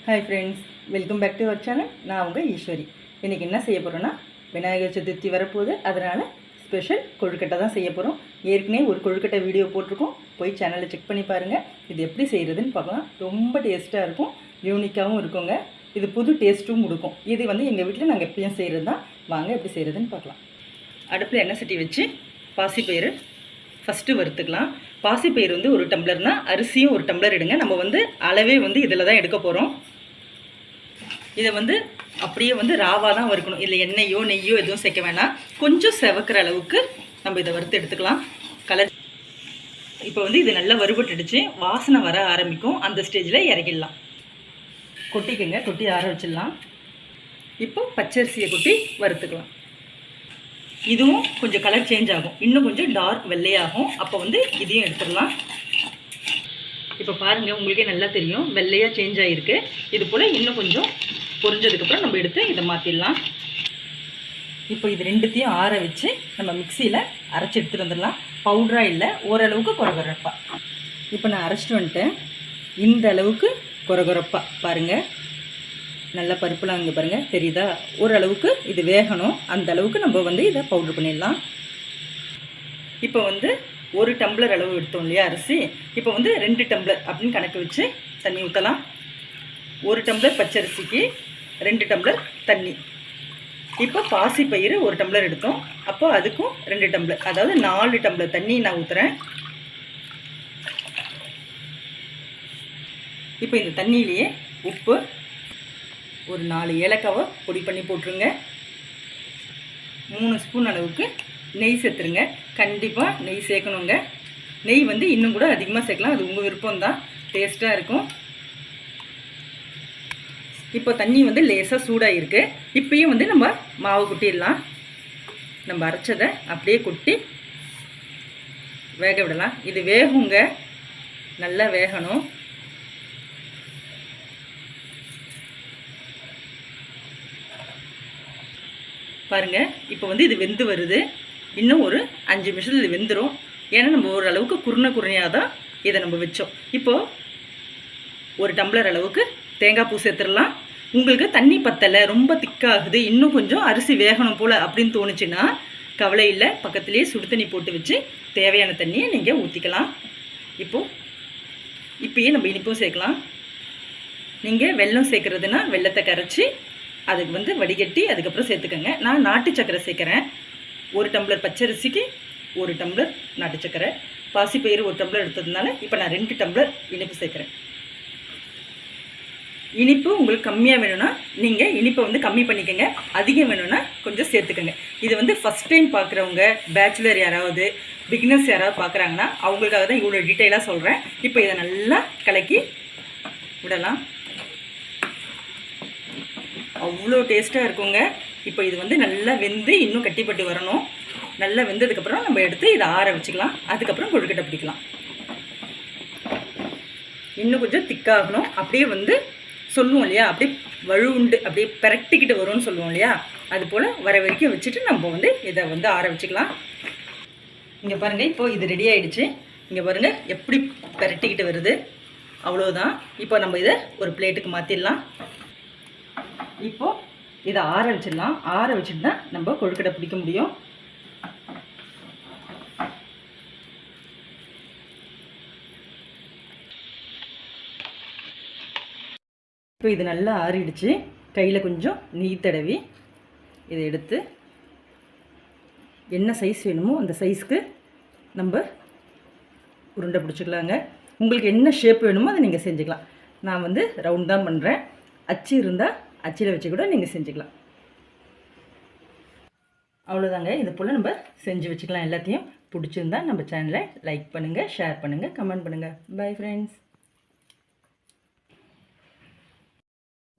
Hi friends, welcome back to our channel. நான் உங்கள் ஈஸ்வரி. இன்றைக்கி என்ன செய்ய போகிறோன்னா, விநாயகர் சதுர்த்தி வரப்போகுது. அதனால் ஸ்பெஷல் கொழுக்கட்டை தான் செய்ய போகிறோம். ஏற்கனவே ஒரு கொழுக்கட்டை வீடியோ போட்டிருக்கோம், போய் சேனலில் செக் பண்ணி பாருங்கள். இது எப்படி செய்கிறதுன்னு பார்க்கலாம். ரொம்ப டேஸ்ட்டாக இருக்கும், யூனிக்காகவும் இருக்குங்க. இது புது டேஸ்ட்டும் கொடுக்கும். இது எங்கள் வீட்டில் நாங்கள் எப்பயும் செய்கிறது தான். வாங்க எப்படி செய்கிறதுன்னு பார்க்கலாம். அடுப்பில் எண்ணெய் சட்டி வச்சு பாசிப்பயிறு ஃபஸ்ட்டு வறுத்துக்கலாம். பாசிப்பயிறு ஒரு டம்ளர்னால் அரிசியும் ஒரு டம்ளர் எடுங்க. நம்ம அளவே இதில் தான் எடுக்க போகிறோம். இதை அப்படியே ராவாக தான் வறுக்கணும். இதில் எண்ணெயோ நெய்யோ எதுவும் சேர்க்க வேணாம். கொஞ்சம் செவக்கிற அளவுக்கு நம்ம இதை வறுத்து எடுத்துக்கலாம். கலர் இப்போ இது நல்லா வறுபட்டுடுச்சு, வாசனை வர ஆரம்பிக்கும். அந்த ஸ்டேஜில் இறக்கிடலாம். கொட்டிக்கங்க, கொட்டி ஆற வச்சிடலாம். இப்போ பச்சரிசியை கொட்டி வறுத்துக்கலாம். இதுவும் கொஞ்சம் கலர் சேஞ்ச் ஆகும், இன்னும் கொஞ்சம் டார்க் வெள்ளையாகும். அப்போ இதையும் எடுத்துடலாம். இப்போ பாருங்கள், உங்களுக்கே நல்லா தெரியும், வெள்ளையாக சேஞ்ச் ஆகிருக்கு. இது போல் இன்னும் கொஞ்சம் பொரிஞ்சதுக்கப்புறம் நம்ம எடுத்து இதை மாற்றிடலாம். இப்போ இது ரெண்டுத்தையும் ஆற வச்சு நம்ம மிக்சியில் அரைச்சி எடுத்துகிட்டு வந்துடலாம். பவுடராக இல்லை, ஓரளவுக்கு கொரகொரப்பா. இப்போ நான் அரைச்சிட்டு வந்துட்டேன். இந்த அளவுக்கு கொரகொரப்பா பாருங்கள். நல்லா பருப்புலாம் இங்கே பாருங்கள், தெரியுதா? ஓரளவுக்கு இது வேகணும். அந்த அளவுக்கு நம்ம இதை பவுட்ரு பண்ணிடலாம். இப்போ ஒரு டம்ளர் அளவு எடுத்தோம் இல்லையா அரிசி, இப்போ 2 டம்ளர் அப்படின்னு கணக்கு வச்சு தண்ணி ஊற்றலாம். ஒரு டம்ளர் பச்சரிசிக்கு 2 டம்ளர் தண்ணி. இப்போ பாசிப்பயிறு ஒரு டம்ளர் எடுத்தோம், அப்போ அதுக்கும் 2 டம்ளர், அதாவது 4 டம்ளர் தண்ணி நான் ஊற்றுறேன். இப்போ இந்த தண்ணியிலேயே உப்பு, ஒரு 4 ஏலக்காவை பொடி பண்ணி போட்டுருங்க. 3 ஸ்பூன் அளவுக்கு நெய் சேர்த்துருங்க. கண்டிப்பாக நெய் சேர்க்கணுங்க. நெய் இன்னும் கூட அதிகமாக சேர்க்கலாம், அது உங்கள் விருப்பம்தான், டேஸ்ட்டாக இருக்கும். இப்போ தண்ணி லேசாக சூடாக இருக்குது. இப்பயும் நம்ம மாவு கொட்டிடலாம். நம்ம அரைச்சதை அப்படியே கொட்டி வேக விடலாம். இது வேகுங்க, நல்லா வேகணும். பாருங்கள், இப்போ இது வெந்து வருது. இன்னும் ஒரு 5 நிமிஷத்தில் இது வெந்துடும். ஏன்னா நம்ம ஓரளவுக்கு குருணையாக தான் இதை நம்ம வச்சோம். இப்போது ஒரு டம்ளர் அளவுக்கு தேங்காய் பூ சேர்த்துடலாம். உங்களுக்கு தண்ணி பத்தலை, ரொம்ப திக்காகுது, இன்னும் கொஞ்சம் அரிசி வேகணும் போல் அப்படின்னு தோணுச்சுன்னா கவலை இல்லை, பக்கத்துலேயே சுடு தண்ணி போட்டு வச்சு தேவையான தண்ணியை நீங்கள் ஊற்றிக்கலாம். இப்போயே நம்ம இனிப்பும் சேர்க்கலாம். நீங்கள் வெல்லம் சேர்க்குறதுனா வெல்லத்தை கரைச்சி அதுக்கு வடிகட்டி அதுக்கப்புறம் சேர்த்துக்கோங்க. நான் நாட்டு சக்கரை சேர்க்குறேன். ஒரு டம்ளர் பச்சரிசிக்கு 1 டம்ளர் நாட்டு சக்கரை. பாசிப்பயிறு 1 டம்ளர் எடுத்ததுனால இப்போ நான் 2 டம்ளர் இனிப்பு சேர்க்குறேன். இனிப்பு உங்களுக்கு கம்மியாக வேணும்னா நீங்கள் இனிப்பை கம்மி பண்ணிக்கோங்க. அதிகம் வேணும்னா கொஞ்சம் சேர்த்துக்கோங்க. இது ஃபஸ்ட் டைம் பார்க்குறவங்க, பேச்சுலர் யாராவது, பிகினர்ஸ் யாராவது பார்க்குறாங்கன்னா அவங்களுக்காக தான் இவ்வளோ டீட்டெயிலாக சொல்கிறேன். இப்போ இதை நல்லா கலக்கி விடலாம். அவ்வளோ டேஸ்ட்டாக இருக்குங்க. இப்போ இது நல்லா வெந்து இன்னும் கட்டிப்பட்டு வரணும். நல்லா வெந்ததுக்கப்புறம் நம்ம எடுத்து இதை ஆற வச்சுக்கலாம். அதுக்கப்புறம் கொழுக்கட்டை பிடிக்கலாம். இன்னும் கொஞ்சம் திக்காகணும். அப்படியே சொல்லுவோம் இல்லையா, அப்படியே வழுவுண்டு அப்படியே பெரட்டிக்கிட்டு வரும்னு சொல்லுவோம் இல்லையா, அது போல் வர வரைக்கும் வச்சுட்டு நம்ம இதை ஆற வச்சுக்கலாம். இங்கே பாருங்கள், இப்போது இது ரெடி ஆகிடுச்சு. இங்கே பாருங்கள் எப்படி பெரட்டிக்கிட்டு வருது. அவ்வளோதான். இப்போ நம்ம இதை ஒரு பிளேட்டுக்கு மாற்றிடலாம். இப்போது இதை ஆற வச்சிடலாம். ஆற வச்சுட்டு தான் நம்ம கொழுக்கட்டை பிடிக்க முடியும். இப்போ இது நல்லா ஆறிடுச்சு. கையில் கொஞ்சம் நெய் தடவி இதை எடுத்து என்ன சைஸ் வேணுமோ அந்த சைஸ்க்கு நம்ம உருண்டை பிடிச்சிக்கலாங்க. உங்களுக்கு என்ன ஷேப் வேணுமோ அதை நீங்கள் செஞ்சுக்கலாம். நான் ரவுண்ட் தான் பண்ணுறேன். அச்சு இருந்தால் அச்சில் வச்சு கூட நீங்கள் செஞ்சுக்கலாம். அவ்வளோதாங்க. இது போல் நம்ம செஞ்சு வச்சுக்கலாம். எல்லாத்தையும் பிடிச்சிருந்தா நம்ம சேனலை லைக் பண்ணுங்கள், ஷேர் பண்ணுங்கள், கமெண்ட் பண்ணுங்கள். Bye friends.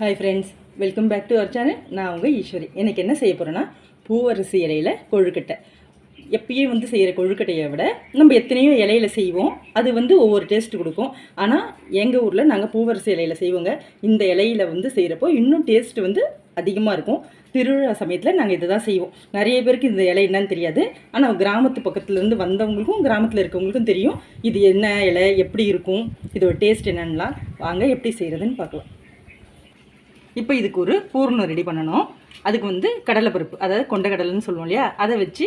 Hi friends, welcome back to our channel. நான் உங்கள் ஈஸ்வரி. எனக்கு என்ன செய்ய போகிறேன்னா, பூவரிசி இலையில் கொழுக்கட்டை. எப்பயும் செய்கிற கொழுக்கட்டையை விட நம்ம எத்தனையோ இலையில செய்வோம். அது ஒவ்வொரு டேஸ்ட் கொடுக்கும். ஆனால் எங்கள் ஊரில் நாங்கள் பூவரிசி இலையில் செய்வோங்க. இந்த இலையில் செய்கிறப்போ இன்னும் டேஸ்ட் அதிகமாக இருக்கும். திருவிழா சமயத்தில் நாங்கள் இதை தான் செய்வோம். நிறைய பேருக்கு இந்த இலை என்னன்னு தெரியாது. ஆனால் கிராமத்து பக்கத்துலேருந்து வந்தவங்களுக்கும் கிராமத்தில் இருக்கவங்களுக்கும் தெரியும் இது என்ன இலை, எப்படி இருக்கும், இதோட டேஸ்ட் என்னன்னா. வாங்க எப்படி செய்கிறதுன்னு பார்க்கலாம். இப்போ இதுக்கு ஒரு பூர்ணம் ரெடி பண்ணணும். அதுக்கு வந்து கடலைப்பருப்பு, அதாவது கொண்டக்கடலைன்னு சொல்லுவோம் இல்லையா, அதை வச்சு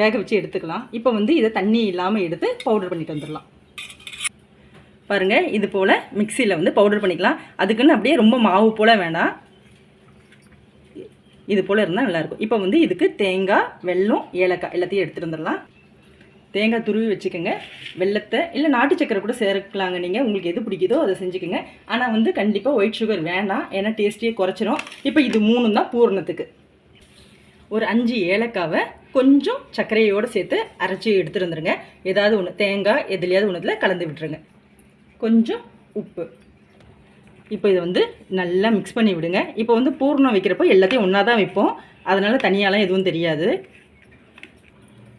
வேக வச்சு எடுத்துக்கலாம். இப்போ வந்து இதை தண்ணி இல்லாமல் எடுத்து பவுடர் பண்ணிட்டு வந்துடலாம். பாருங்கள், இது போல் மிக்சியில் வந்து பவுடர் பண்ணிக்கலாம். அதுக்குன்னு அப்படியே ரொம்ப மாவு போல் வேண்டாம், இது போல் இருந்தால் நல்லாயிருக்கும். இப்போ வந்து இதுக்கு தேங்காய், வெல்லம், ஏலக்காய் எல்லாத்தையும் எடுத்துகிட்டு வந்துடலாம். தேங்காய் துருவி வச்சுக்கோங்க. வெல்லத்தை இல்லை நாட்டு சக்கரை கூட சேர்க்கலாங்க, நீங்கள் உங்களுக்கு எது பிடிக்குதோ அதை செஞ்சுக்கோங்க. ஆனால் வந்து கண்டிப்பாக ஒயிட் சுகர் வேண்டாம், ஏன்னா டேஸ்ட்டியே குறைச்சிரும். இப்போ இது 3 தான் பூரணத்துக்கு. ஒரு 5 ஏலக்காவை கொஞ்சம் சர்க்கரையோடு சேர்த்து அரைச்சி எடுத்துகிட்டு வந்துடுங்க. ஏதாவது ஒன்று தேங்காய் எதுலையாவது ஒன்றுத்தில் கலந்து விட்டுருங்க. கொஞ்சம் உப்பு. இப்போ இதை வந்து நல்லா மிக்ஸ் பண்ணி விடுங்க. இப்போ வந்து பூர்ணம் வைக்கிறப்போ எல்லாத்தையும் ஒன்றா தான் வைப்போம், அதனால் தனியாலாம் எதுவும் தெரியாது.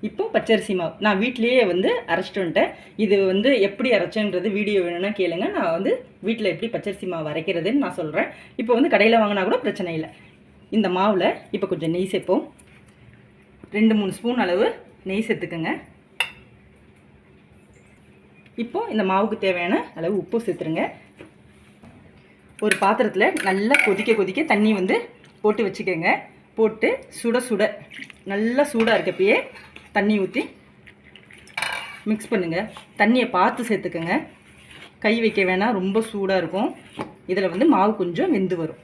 இப்போ பச்சரிசி மாவு நான் வீட்டிலேயே வந்து அரைச்சிட்டு வந்துட்டேன். இது வந்து எப்படி அரைச்சேன்றது வீடியோ வேணும்னா கேளுங்க, நான் வந்து வீட்டில் எப்படி பச்சரிசி மாவு அரைக்கிறதுன்னு நான் சொல்கிறேன். இப்போ வந்து கடையில் வாங்கினா கூட பிரச்சனை இல்லை. இந்த மாவில் இப்போ கொஞ்சம் நெய் சேர்ப்போம். 2-3 ஸ்பூன் அளவு நெய் சேர்த்துக்குங்க. இப்போது இந்த மாவுக்கு தேவையான அளவு உப்பு சேர்த்துருங்க. ஒரு பாத்திரத்தில் நல்லா கொதிக்க தண்ணி வந்து போட்டு வச்சுக்கோங்க. போட்டு சுட சுட நல்லா சூடாக இருக்கப்பயே தண்ணி ஊற்றி மிக்ஸ் பண்ணுங்கள். தண்ணியை பார்த்து சேர்த்துக்கோங்க, கை வைக்க வேணாம், ரொம்ப சூடாக இருக்கும். இதில் வந்து மாவு கொஞ்சம் வெந்து வரும்.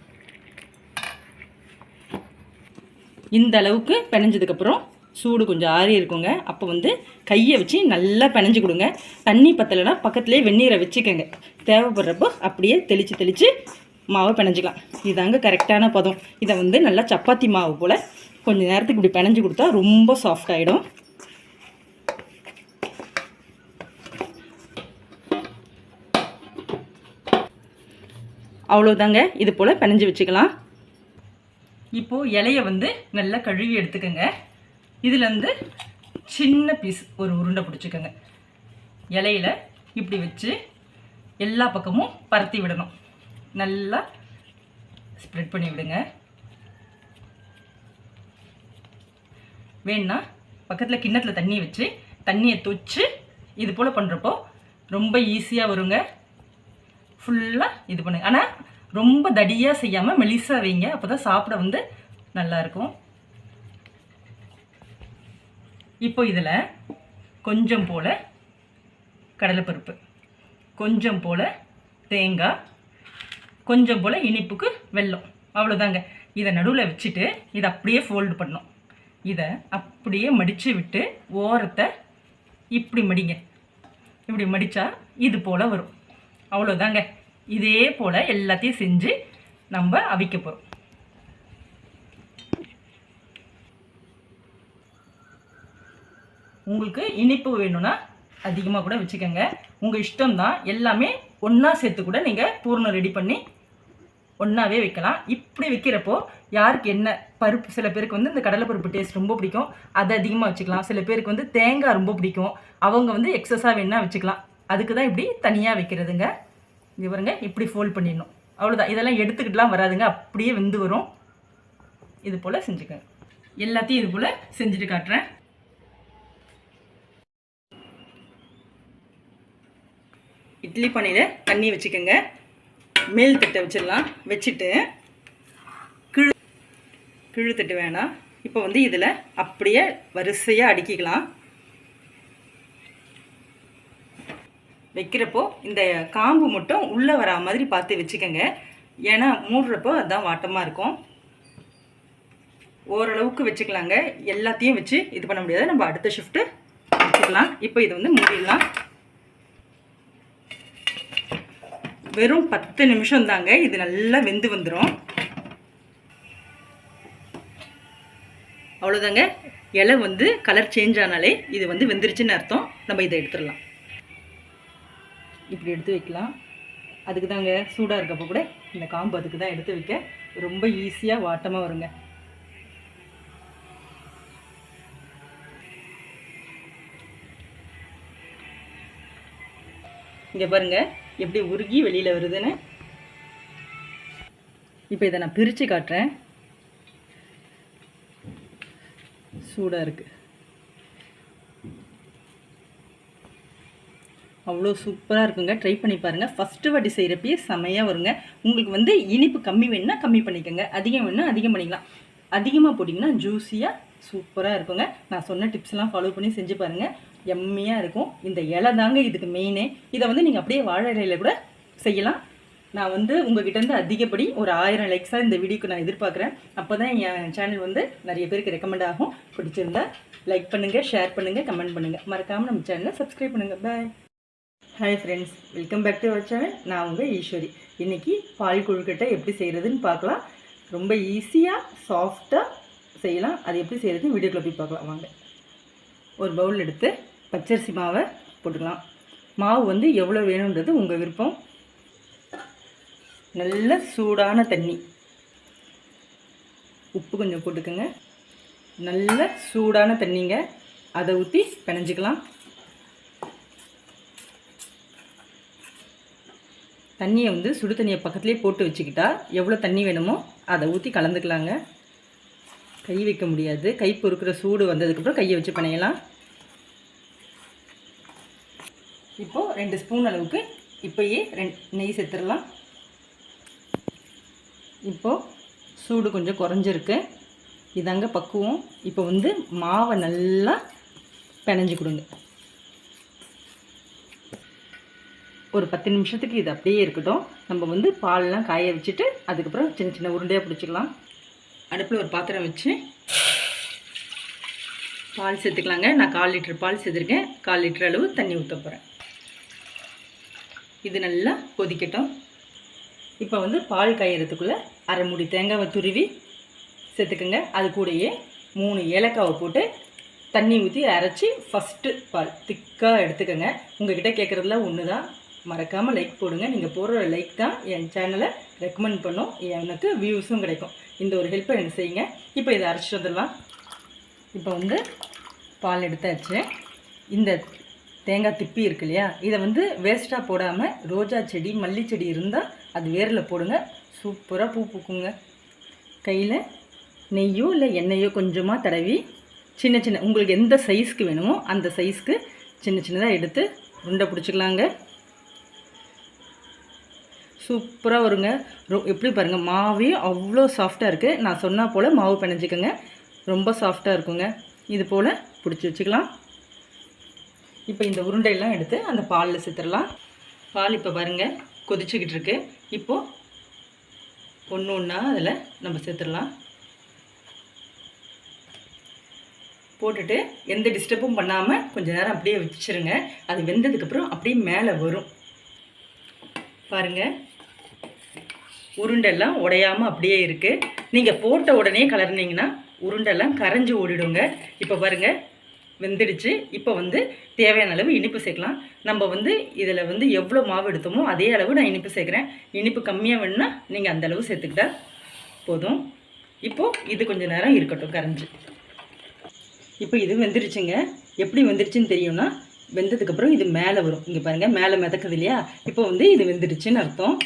இந்த அளவுக்கு பிணைஞ்சதுக்கப்புறம் சூடு கொஞ்சம் ஆறி இருக்குங்க. அப்போ வந்து கையை வச்சு நல்லா பிணைஞ்சு கொடுங்க. தண்ணி பத்தலைன்னா பக்கத்துலேயே வெந்நீரை வச்சுக்கோங்க. தேவைப்படுறப்போ அப்படியே தெளித்து மாவை பிணைஞ்சிக்கலாம். இதாங்க கரெக்டான பதம். இதை வந்து நல்லா சப்பாத்தி மாவு போல் கொஞ்சம் நேரத்துக்கு இப்படி பிணைஞ்சு கொடுத்தா ரொம்ப சாஃப்ட் ஆகிடும். அவ்வளோதாங்க, இது போல் பிணைஞ்சு வச்சுக்கலாம். இப்போது இலையை வந்து நல்லா கழுவி எடுத்துக்கோங்க. இதில் வந்து சின்ன பீஸ் ஒரு உருண்டை பிடிச்சிக்கோங்க. இலையில் இப்படி வச்சு எல்லா பக்கமும் பரத்தி விடணும். நல்லா ஸ்ப்ரெட் பண்ணி விடுங்க. வேணுன்னா பக்கத்தில் கிண்ணத்தில் தண்ணி வச்சு தண்ணியை தொச்சு இது போல் பண்ணுறப்போ ரொம்ப ஈஸியாக வருங்க. ஃபுல்லாக இது பண்ணுங்க. ஆனால் ரொம்ப தடியாக செய்யாமல் மெலிசாக வைங்க, அப்போ தான் சாப்பிட வந்து நல்லாயிருக்கும். இப்போ இதில் கொஞ்சம் போல் கடலைப்பருப்பு, கொஞ்சம் போல் தேங்காய், கொஞ்சம் போல் இனிப்புக்கு வெல்லம், அவ்வளோதாங்க. இதை நடுவில் வச்சுட்டு இதை அப்படியே ஃபோல்டு பண்ணணும். இதை அப்படியே மடித்து விட்டு ஓரத்தை இப்படி மடிங்க. இப்படி மடித்தா இது போல் வரும். அவ்வளோதாங்க. இதே போல் எல்லாத்தையும் செஞ்சு நம்ம அவிக்க போகிறோம். உங்களுக்கு இனிப்பு வேணும்னா அதிகமாக கூட வச்சுக்கோங்க, உங்கள் இஷ்டம்தான். எல்லாமே ஒன்றா சேர்த்து கூட நீங்கள் பூர்ணம் ரெடி பண்ணி ஒன்றாவே வைக்கலாம். இப்படி வைக்கிறப்போ யாருக்கு என்ன பருப்பு, சில பேருக்கு வந்து இந்த கடலைப்பருப்பு டேஸ்ட் ரொம்ப பிடிக்கும், அதை அதிகமாக வச்சுக்கலாம். சில பேருக்கு வந்து தேங்காய் ரொம்ப பிடிக்கும், அவங்க வந்து எக்ஸஸாக வேணால் வச்சுக்கலாம். அதுக்கு தான் இப்படி தனியாக வைக்கிறதுங்க. இது பாருங்க, இப்படி ஃபோல்ட் பண்ணிடணும். அவ்வளோதான். இதெல்லாம் எடுத்துக்கிட்டுலாம் வராதுங்க, அப்படியே வெந்து வரும். இது போல் செஞ்சுக்கோங்க. எல்லாத்தையும் இது போல் செஞ்சுட்டு காட்டுறேன். இட்லி பானையில் தண்ணி வச்சுக்கோங்க. மேல் தட்டை வச்சிடலாம். வச்சுட்டு கீழ் தட்டு வேணாம். இப்போ வந்து இதில் அப்படியே வரிசையாக அடுக்கிக்கலாம். வைக்கிறப்போ இந்த காம்பு மட்டும் உள்ளே வரா மாதிரி பார்த்து வச்சுக்கோங்க, ஏன்னா மூடுறப்போ அதுதான் வாட்டமாக இருக்கும். ஓரளவுக்கு வச்சுக்கலாங்க. எல்லாத்தையும் வச்சு இது பண்ண முடியாது, நம்ம அடுத்த ஷிஃப்ட்டு வச்சுக்கலாம். இப்போ இதை வந்து மூடிடலாம். வெறும் 10 நிமிஷம் தாங்க, இது நல்லா வெந்து வந்துடும். அவ்வளோதாங்க. இலை வந்து கலர் சேஞ்ச் ஆனாலே இது வந்து வெந்துருச்சுன்னு அர்த்தம். நம்ம இதை எடுத்துடலாம். இப்படி எடுத்து வைக்கலாம். அதுக்கு தாங்க சூடாக இருக்கப்போ கூட இந்த காம்பு அதுக்கு தான் எடுத்து வைக்க ரொம்ப ஈஸியாக வாட்டமாக வருங்க. இங்கே பாருங்கள் எப்படி உருகி வெளியில் வருதுன்னு. இப்போ இதை நான் பிரித்து காட்டுறேன். சூடாக இருக்குது. அவ்வளோ சூப்பராக இருக்குங்க. ட்ரை பண்ணி பாருங்கள். ஃபஸ்ட்டு வாட்டி செய்கிறப்பயே செமையாக வருங்க. உங்களுக்கு வந்து இனிப்பு கம்மி வேணுன்னா கம்மி பண்ணிக்கோங்க, அதிகம் வேணுன்னா அதிகம் பண்ணிக்கலாம். அதிகமாக போட்டிங்கன்னா ஜூஸியாக சூப்பராக இருக்குங்க. நான் சொன்ன டிப்ஸ்லாம் ஃபாலோ பண்ணி செஞ்சு பாருங்கள், எம்மியாக இருக்கும். இந்த இலை தாங்க இதுக்கு மெயினே. இதை வந்து நீங்கள் அப்படியே வாழை இலையில் கூட செய்யலாம். நான் வந்து உங்ககிட்டேருந்து அதிகப்படி ஒரு 1000 லைக்ஸாக இந்த வீடியோக்கு நான் எதிர்பார்க்குறேன். அப்போ தான் என் சேனல் வந்து நிறைய பேருக்கு ரெக்கமெண்ட் ஆகும். பிடிச்சிருந்தா லைக் பண்ணுங்கள், ஷேர் பண்ணுங்கள், கமெண்ட் பண்ணுங்கள். மறக்காமல் நம்ம சேனலை சப்ஸ்கிரைப் பண்ணுங்கள். Bye. Hi friends, welcome back to our channel. நான் உங்கள் ஈஸ்வரி. இன்றைக்கி பால் கொழுக்கட்டை எப்படி செய்கிறதுன்னு பார்க்கலாம். ரொம்ப ஈஸியாக சாஃப்டாக செய்யலாம். அது எப்படி செய்கிறதுன்னு வீடியோக்குள்ளே போய் பார்க்கலாம் வாங்க. ஒரு பவுல் எடுத்து பச்சரிசி மாவை போட்டுக்கலாம். மாவு வந்து எவ்வளோ வேணுன்றது உங்கள் விருப்பம். நல்ல சூடான தண்ணி, உப்பு கொஞ்சம் போட்டுக்கோங்க. நல்ல சூடான தண்ணிங்க, அதை ஊற்றி பிணைஞ்சிக்கலாம். தண்ணியை வந்து சுடு தண்ணியை பக்கத்துலேயே போட்டு வச்சுக்கிட்டா எவ்வளோ தண்ணி வேணுமோ அதை ஊற்றி கலந்துக்கலாங்க. கை வைக்க முடியாது, கை பொறுக்கிற சூடு வந்ததுக்கப்புறம் கையை வச்சு பிணையலாம். இப்போது 2 ஸ்பூன் அளவுக்கு இப்போயே நெய் சேர்த்துடலாம். இப்போது சூடு கொஞ்சம் குறைஞ்சிருக்கு, இதாங்க பக்குவம். இப்போ வந்து மாவை நல்லா பிணைஞ்சு கொடுங்க. ஒரு 10 நிமிஷத்துக்கு இது அப்படியே இருக்கட்டும். நம்ம வந்து பால்லாம் காய வச்சுட்டு அதுக்கப்புறம் சின்ன சின்ன உருண்டையாக பிடிச்சிக்கலாம். அடுப்பில் ஒரு பாத்திரம் வச்சு பால் சேர்த்துக்கலாங்க. நான் 1/4 லிட்டர் பால் சேர்த்துருக்கேன். 1/4 லிட்டர் அளவு தண்ணி ஊற்ற போகிறேன். இது நல்லா கொதிக்கட்டும். இப்போ வந்து பால் காயறதுக்குள்ளே 1/2 மூடி தேங்காவை துருவி சேர்த்துக்குங்க. அது கூடயே 3 ஏலக்காவை போட்டு தண்ணி ஊற்றி அரைச்சி ஃபஸ்ட்டு பால் திக்காக எடுத்துக்கோங்க. உங்கள்கிட்ட கேட்குறதுல ஒன்று தான், மறக்காமல் லைக் போடுங்க. நீங்கள் போடுற லைக் தான் என் சேனலை ரெக்கமெண்ட் பண்ணும், எனக்கு வியூஸும் கிடைக்கும். இந்த ஒரு ஹெல்ப்பை எனக்கு செய்யுங்க. இப்போ இதை அரைச்சிட்டு வந்துடலாம். இப்போ வந்து பால் எடுத்தாச்சு. இந்த தேங்காய் திப்பி இருக்கு இல்லையா, இதை வந்து வேஸ்ட்டாக போடாமல் ரோஜா செடி மல்லி செடி இருந்தால் அது வேரில் போடுங்க. சூப்பராக பூ பூக்குங்க. கையில் நெய்யோ இல்லை எண்ணெயோ கொஞ்சமாக தடவி சின்ன சின்ன உங்களுக்கு எந்த சைஸ்க்கு வேணுமோ அந்த சைஸ்க்கு சின்ன சின்னதாக எடுத்து உருண்டை பிடிச்சிக்கலாங்க. சூப்பராக வருங்க. எப்படி பாருங்கள், மாவே அவ்வளோ சாஃப்டாக இருக்குது. நான் சொன்னால் போல் மாவு பிணைஞ்சிக்கோங்க, ரொம்ப சாஃப்டாக இருக்குங்க. இது போல் பிடிச்சி வச்சுக்கலாம். இப்போ இந்த உருண்டையெல்லாம் எடுத்து அந்த பாலில் சேர்த்துடலாம். பால் இப்போ பாருங்கள் கொதிச்சுக்கிட்டு இருக்கு. இப்போது ஒன்று ஒன்றா அதில் நம்ம சேர்த்துடலாம். போட்டுட்டு எந்த டிஸ்டர்பும் பண்ணாமல் கொஞ்சம் நேரம் அப்படியே வச்சிருங்க. அது வெந்ததுக்கப்புறம் அப்படியே மேலே வரும் பாருங்கள். உருண்டெல்லாம் உடையாமல் அப்படியே இருக்குது. நீங்கள் போட்ட உடனே கலர்னிங்கன்னா உருண்டெல்லாம் கரைஞ்சி ஓடிடுங்க. இப்போ பாருங்கள் வெந்துடுச்சு. இப்போ வந்து தேவையான அளவு இனிப்பு சேர்க்கலாம். நம்ம வந்து இதில் வந்து எவ்வளோ மாவு எடுத்தோமோ அதே அளவு நான் இனிப்பு சேர்க்குறேன். இனிப்பு கம்மியாக வேணுன்னா நீங்கள் அந்தளவு சேர்த்துக்கிட்டா போதும். இப்போது இது கொஞ்சம் நேரம் இருக்கட்டும் கரைஞ்சி. இப்போ இது வெந்துடுச்சுங்க. எப்படி வெந்துடுச்சுன்னு தெரியும்னா, வெந்ததுக்கப்புறம் இது மேலே வரும். இங்கே பாருங்கள் மேலே மிதக்குது இல்லையா, இப்போ வந்து இது வெந்துடுச்சுன்னு அர்த்தம்.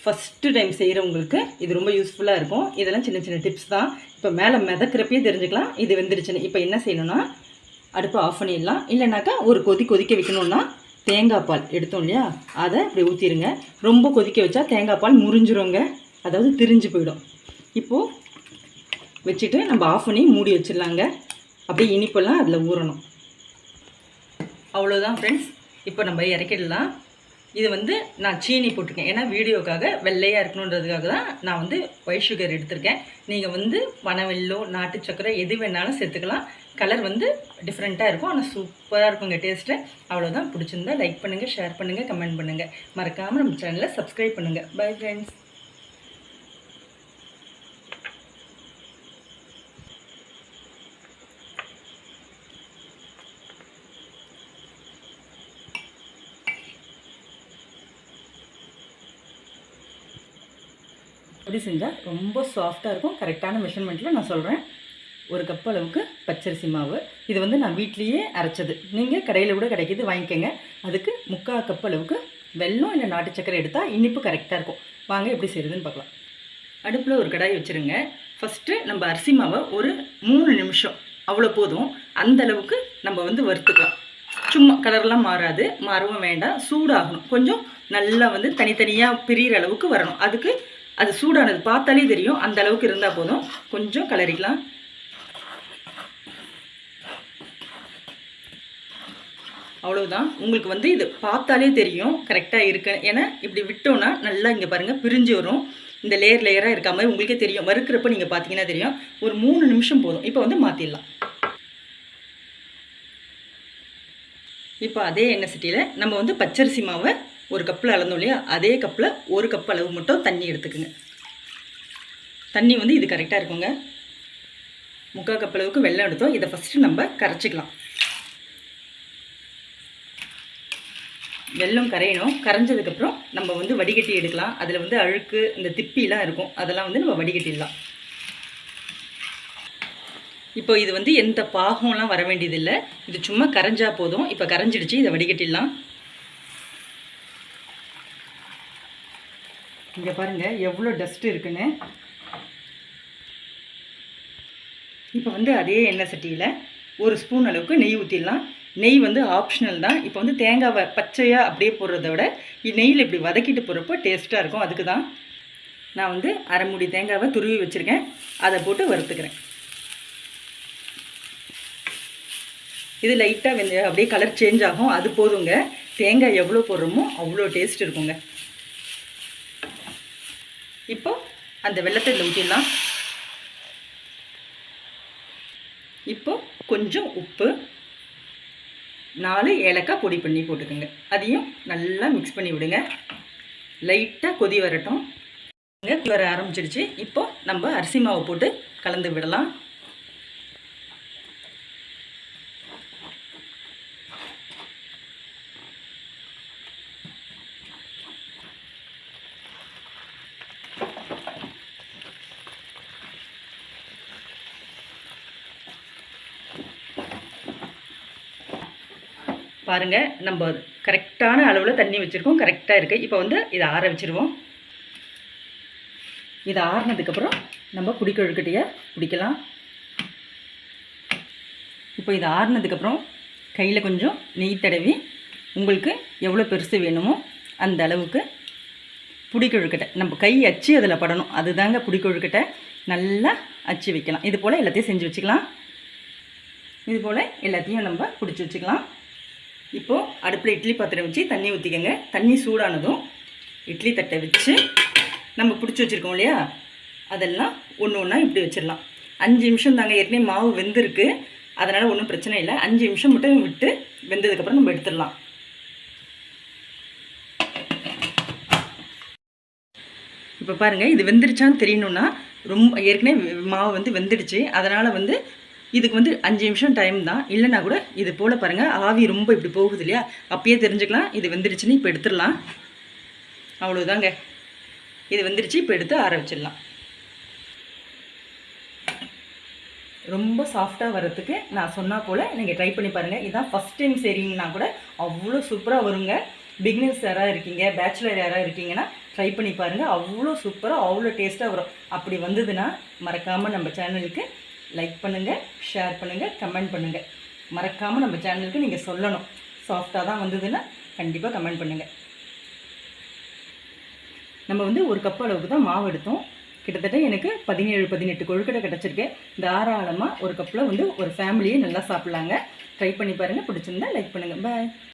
ஃபஸ்ட்டு டைம் செய்கிறவங்களுக்கு இது ரொம்ப யூஸ்ஃபுல்லாக இருக்கும். இதெல்லாம் சின்ன சின்ன டிப்ஸ் தான். இப்போ மேலே மிதக்கிறப்பே தெரிஞ்சுக்கலாம் இது வெந்துடுச்சுன்னு. இப்போ என்ன செய்யணும்னா, அடுப்பை ஆஃப் பண்ணிடலாம். இல்லைனாக்கா ஒரு கொதிக்க வைக்கணுன்னா தேங்காய் பால் எடுத்தோம் இல்லையா, அதை அப்படி ஊற்றிடுங்க. ரொம்ப கொதிக்க வச்சா தேங்காய் பால் முறிஞ்சிருங்க, அதாவது திரிஞ்சு போயிடும். இப்போது வச்சுட்டு நம்ம ஆஃப் பண்ணி மூடி வச்சிடலாங்க. அப்படியே இனிப்பெல்லாம் அதில் ஊறணும். அவ்வளோதான் ஃப்ரெண்ட்ஸ். இப்போ நம்ம இறக்கிடலாம். இது வந்து நான் சீனி போட்டிருக்கேன், ஏன்னா வீடியோக்காக வெள்ளையாக இருக்கணுன்றதுக்காக தான் நான் வந்து ஒயிட் சுகர் எடுத்திருக்கேன். நீங்கள் வந்து பனவெல்லோ நாட்டு சக்கரை எது வேணாலும் சேர்த்துக்கலாம். கலர் வந்து டிஃப்ரெண்ட்டாக இருக்கும், ஆனால் சூப்பராக இருக்குங்க டேஸ்ட்டு. அவ்வளோதான். பிடிச்சிருந்தா லைக் பண்ணுங்கள், ஷேர் பண்ணுங்கள், கமெண்ட் பண்ணுங்கள். மறக்காமல் நம்ம சேனலை சப்ஸ்கிரைப் பண்ணுங்கள். Bye friends. அப்படி செஞ்சால் ரொம்ப சாஃப்டாக இருக்கும். கரெக்டான மெஷர்மெண்ட்டில் நான் சொல்கிறேன். 1 கப் அளவுக்கு பச்சரிசி மாவு. இது வந்து நான் வீட்லேயே அரைச்சது. நீங்கள் கடையில் கூட கிடைக்கிது, வாங்கிக்கோங்க. அதுக்கு 3/4 கப் அளவுக்கு வெல்லம் இல்லை நாட்டு சக்கரை எடுத்தால் இனிப்பு கரெக்டாக இருக்கும். வாங்க எப்படி செய்கிறதுன்னு பார்க்கலாம். அடுப்பில் ஒரு கடாய் வச்சுருங்க. ஃபஸ்ட்டு நம்ம அரிசி மாவை ஒரு 3 நிமிஷம் அவ்வளோ போதும், அந்தளவுக்கு நம்ம வந்து வறுத்துக்கலாம். சும்மா கலர்லாம் மாறாது, மாறவும் வேண்டாம். சூடாகணும், கொஞ்சம் நல்லா வந்து தனித்தனியாக பிரிகிற அளவுக்கு வரணும். அதுக்கு அது சூடானது பார்த்தாலே தெரியும், அந்த அளவுக்கு இருந்தால் போதும். கொஞ்சம் கலரிக்கலாம். அவ்வளவுதான். உங்களுக்கு வந்து இது பார்த்தாலே தெரியும் கரெக்டாக இருக்கு. ஏன்னா இப்படி விட்டோன்னா நல்லா இங்கே பாருங்கள் பிரிஞ்சு வரும். இந்த லேயராக இருக்க மாதிரி உங்களுக்கே தெரியும். வறுக்கிறப்ப நீங்கள் பார்த்தீங்கன்னா தெரியும். ஒரு 3 நிமிஷம் போதும். இப்போ வந்து மாற்றிடலாம். இப்போ அதே எண்ணெய் சட்டியில் நம்ம வந்து பச்சரிசி மாவை ஒரு கப்பில் அளந்தோம் இல்லையா, அதே கப்பில் 1 கப் அளவு மட்டும் தண்ணி எடுத்துக்குங்க. தண்ணி வந்து இது கரெக்டாக இருக்குங்க. 3/4 கப் அளவுக்கு வெல்லம் எடுத்தோம். இதை ஃபஸ்ட்டு நம்ம கரைச்சிக்கலாம். வெல்லம் கரையணும். கரைஞ்சதுக்கப்புறம் நம்ம வந்து வடிகட்டி எடுக்கலாம். அதில் வந்து அழுக்கு இந்த திப்பிலாம் இருக்கும், அதெல்லாம் வந்து நம்ம வடிகட்டிடலாம். இப்போ இது வந்து எந்த பாகம்லாம் வர வேண்டியதில்லை, இது சும்மா கரைஞ்சா போதும். இப்போ கரைஞ்சிடுச்சு, இதை வடிகட்டிடலாம். இங்கே பாருங்கள் எவ்வளோ டஸ்ட்டு இருக்குன்னு. இப்போ வந்து அதே எண்ணெய் சட்டியில் 1 ஸ்பூன் அளவுக்கு நெய் ஊற்றிடலாம். நெய் வந்து ஆப்ஷனல் தான். இப்போ வந்து தேங்காவை பச்சையாக அப்படியே போடுறத விட நெய்யில் இப்படி வதக்கிட்டு போகிறப்போ டேஸ்ட்டாக இருக்கும். அதுக்கு தான் நான் வந்து அரை மூடி தேங்காவை துருவி வச்சுருக்கேன். அதை போட்டு வறுத்துக்கிறேன். இது லைட்டாக வந்து அப்படியே கலர் சேஞ்ச் ஆகும், அது போதுங்க. தேங்காய் எவ்வளோ போடுறோமோ அவ்வளோ டேஸ்ட் இருக்குங்க. இப்போ அந்த வெல்லத்தை இதில் ஊற்றிடலாம். இப்போ கொஞ்சம் உப்பு, 4 ஏலக்காய் பொடி பண்ணி போட்டுக்கோங்க. அதையும் நல்லா மிக்ஸ் பண்ணி விடுங்க. லைட்டாக கொதி வரட்டும். கொதி வர ஆரம்பிச்சிடுச்சு. இப்போ நம்ம அரிசி மாவு போட்டு கலந்து விடலாம். பாருங்கள், நம்ம கரெக்டான அளவில் தண்ணி வச்சுருக்கோம், கரெக்டாக இருக்குது. இப்போ வந்து இதை ஆற வச்சுருவோம். இதை ஆறினதுக்கப்புறம் நம்ம கொழுக்கட்டையை பிடிக்கலாம். இப்போ இதை ஆறினதுக்கப்புறம் கையில் கொஞ்சம் நெய் தடவி உங்களுக்கு எவ்வளோ பெருசு வேணுமோ அந்த அளவுக்கு கொழுக்கட்டை நம்ம கை அச்சு அதில் படணும், அதுதாங்க கொழுக்கட்டை. நல்லா அச்சு வைக்கலாம். இது போல் எல்லாத்தையும் செஞ்சு வச்சுக்கலாம். இது போல் எல்லாத்தையும் நம்ம பிடிச்சி வச்சுக்கலாம். இப்போது அடுப்பில் இட்லி பாத்திரம் வச்சு தண்ணி ஊற்றிக்கங்க. தண்ணி சூடானதும் இட்லி தட்டை வச்சு நம்ம பிடிச்சி வச்சுருக்கோம் இல்லையா, அதெல்லாம் ஒன்று ஒன்றா இப்படி வச்சிடலாம். 5 நிமிஷம் தாங்க, ஏற்கனவே மாவு வெந்திருக்கு, அதனால் ஒன்றும் பிரச்சனை இல்லை. 5 நிமிஷம் மட்டும் விட்டு வெந்ததுக்கப்புறம் நம்ம எடுத்துடலாம். இப்போ பாருங்கள், இது வெந்துருச்சான்னு தெரியணுன்னா ரொம்ப ஏற்கனவே மாவு வந்து வெந்துடுச்சு, அதனால் வந்து இதுக்கு வந்து 5 நிமிஷம் டைம் தான். இல்லைனா கூட இது போல் பாருங்கள், ஆவி ரொம்ப இப்படி போகுது இல்லையா, அப்பயே தெரிஞ்சுக்கலாம் இது வெந்துடுச்சுன்னு. இப்போ எடுத்துடலாம். அவ்வளோதாங்க, இது வெந்துடுச்சு. இப்போ எடுத்து ஆற வச்சிடலாம். ரொம்ப சாஃப்டாக வரத்துக்கு நான் சொன்னால் போல் நீங்கள் ட்ரை பண்ணி பாருங்கள். இதுதான் ஃபஸ்ட் டைம் செய்கிறீங்கன்னா கூட அவ்வளோ சூப்பராக வருங்க. பிகினர்ஸ் யாராக இருக்கீங்க, பேச்சுலர் யாராக இருக்கீங்கன்னா ட்ரை பண்ணி பாருங்கள். அவ்வளோ சூப்பராக அவ்வளோ டேஸ்ட்டாக வரும். அப்படி வந்ததுன்னா மறக்காமல் நம்ம சேனலுக்கு லைக் பண்ணுங்கள், ஷேர் பண்ணுங்கள், கமெண்ட் பண்ணுங்கள். மறக்காமல் நம்ம சேனலுக்கு நீங்கள் சொல்லணும். சாஃப்டாக தான் வந்ததுன்னா கண்டிப்பாக கமெண்ட் பண்ணுங்கள். நம்ம வந்து 1 கப் அளவுக்கு தான் மாவு எடுத்தோம். கிட்டத்தட்ட எனக்கு 17-18 கொழுக்கட்டை கிடச்சிருக்கு. தாராளமாக 1 கப்பில் வந்து ஒரு ஃபேமிலியே நல்லா சாப்பிட்லாங்க. ட்ரை பண்ணி பாருங்கள். பிடிச்சிருந்தா லைக் பண்ணுங்கள். பாய்.